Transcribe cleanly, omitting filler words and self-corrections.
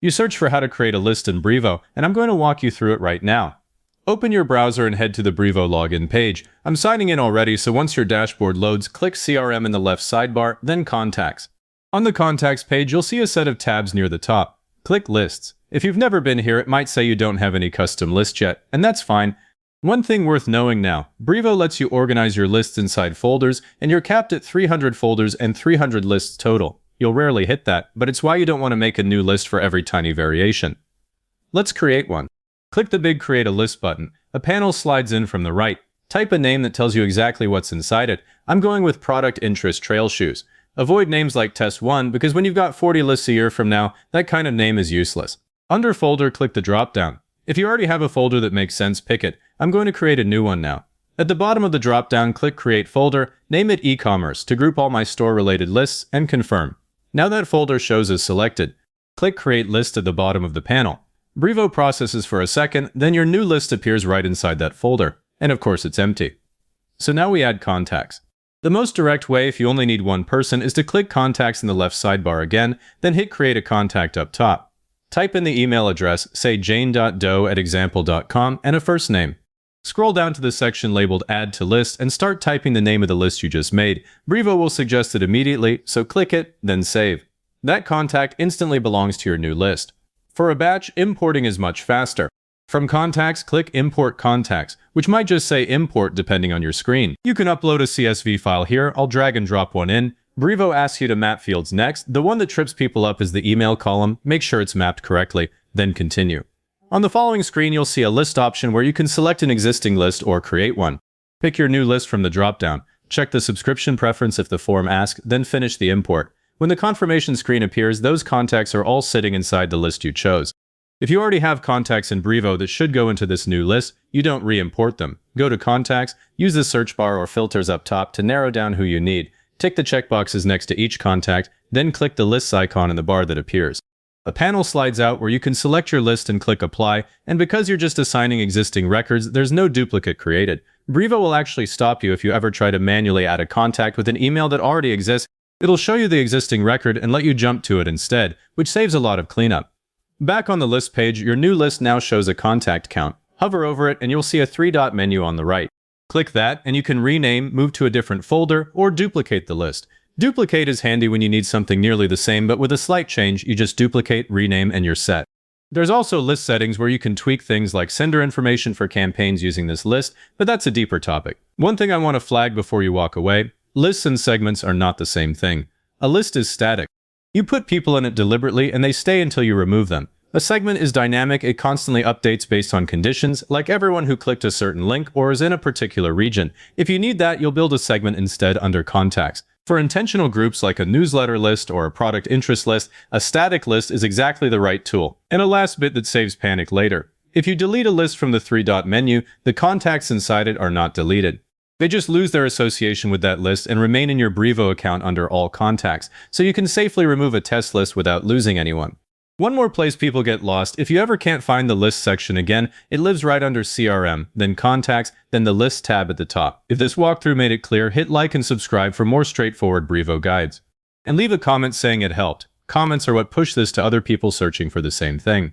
You search for how to create a list in Brevo, and I'm going to walk you through it right now. Open your browser and head to the Brevo login page. I'm signing in already, so once your dashboard loads, click CRM in the left sidebar, then Contacts. On the Contacts page, you'll see a set of tabs near the top. Click Lists. If you've never been here, it might say you don't have any custom lists yet, and that's fine. One thing worth knowing now, Brevo lets you organize your lists inside folders, and you're capped at 300 folders and 300 lists total. You'll rarely hit that, but it's why you don't want to make a new list for every tiny variation. Let's create one. Click the big Create a List button. A panel slides in from the right. Type a name that tells you exactly what's inside it. I'm going with Product Interest Trail Shoes. Avoid names like Test 1 because when you've got 40 lists a year from now, that kind of name is useless. Under Folder, click the drop-down. If you already have a folder that makes sense, pick it. I'm going to create a new one now. At the bottom of the drop-down, click Create Folder, name it E-commerce to group all my store-related lists, and confirm. Now that folder shows as selected. Click Create List at the bottom of the panel. Brevo processes for a second, then your new list appears right inside that folder. And of course it's empty. So now we add contacts. The most direct way if you only need one person is to click Contacts in the left sidebar again, then hit Create a Contact up top. Type in the email address, say jane.doe@example.com, and a first name. Scroll down to the section labeled Add to List and start typing the name of the list you just made. Brevo will suggest it immediately, so click it, then save. That contact instantly belongs to your new list. For a batch, importing is much faster. From Contacts, click Import Contacts, which might just say Import depending on your screen. You can upload a CSV file here. I'll drag and drop one in. Brevo asks you to map fields next. The one that trips people up is the email column. Make sure it's mapped correctly, then continue. On the following screen, you'll see a list option where you can select an existing list or create one. Pick your new list from the drop-down. Check the subscription preference if the form asks, then finish the import. When the confirmation screen appears, those contacts are all sitting inside the list you chose. If you already have contacts in Brevo that should go into this new list, you don't re-import them. Go to Contacts, use the search bar or filters up top to narrow down who you need. Tick the checkboxes next to each contact, then click the lists icon in the bar that appears. A panel slides out where you can select your list and click Apply, and because you're just assigning existing records, there's no duplicate created. Brevo will actually stop you if you ever try to manually add a contact with an email that already exists. It'll show you the existing record and let you jump to it instead, which saves a lot of cleanup. Back on the list page, your new list now shows a contact count. Hover over it and you'll see a three-dot menu on the right. Click that and you can rename, move to a different folder, or duplicate the list. Duplicate is handy when you need something nearly the same, but with a slight change, you just duplicate, rename, and you're set. There's also list settings where you can tweak things like sender information for campaigns using this list, but that's a deeper topic. One thing I want to flag before you walk away, lists and segments are not the same thing. A list is static. You put people in it deliberately and they stay until you remove them. A segment is dynamic, it constantly updates based on conditions, like everyone who clicked a certain link or is in a particular region. If you need that, you'll build a segment instead under Contacts. For intentional groups like a newsletter list or a product interest list, a static list is exactly the right tool. And a last bit that saves panic later. If you delete a list from the three-dot menu, the contacts inside it are not deleted. They just lose their association with that list and remain in your Brevo account under all contacts, so you can safely remove a test list without losing anyone. One more place people get lost, if you ever can't find the list section again, it lives right under CRM, then Contacts, then the List tab at the top. If this walkthrough made it clear, hit like and subscribe for more straightforward Brevo guides. And leave a comment saying it helped. Comments are what push this to other people searching for the same thing.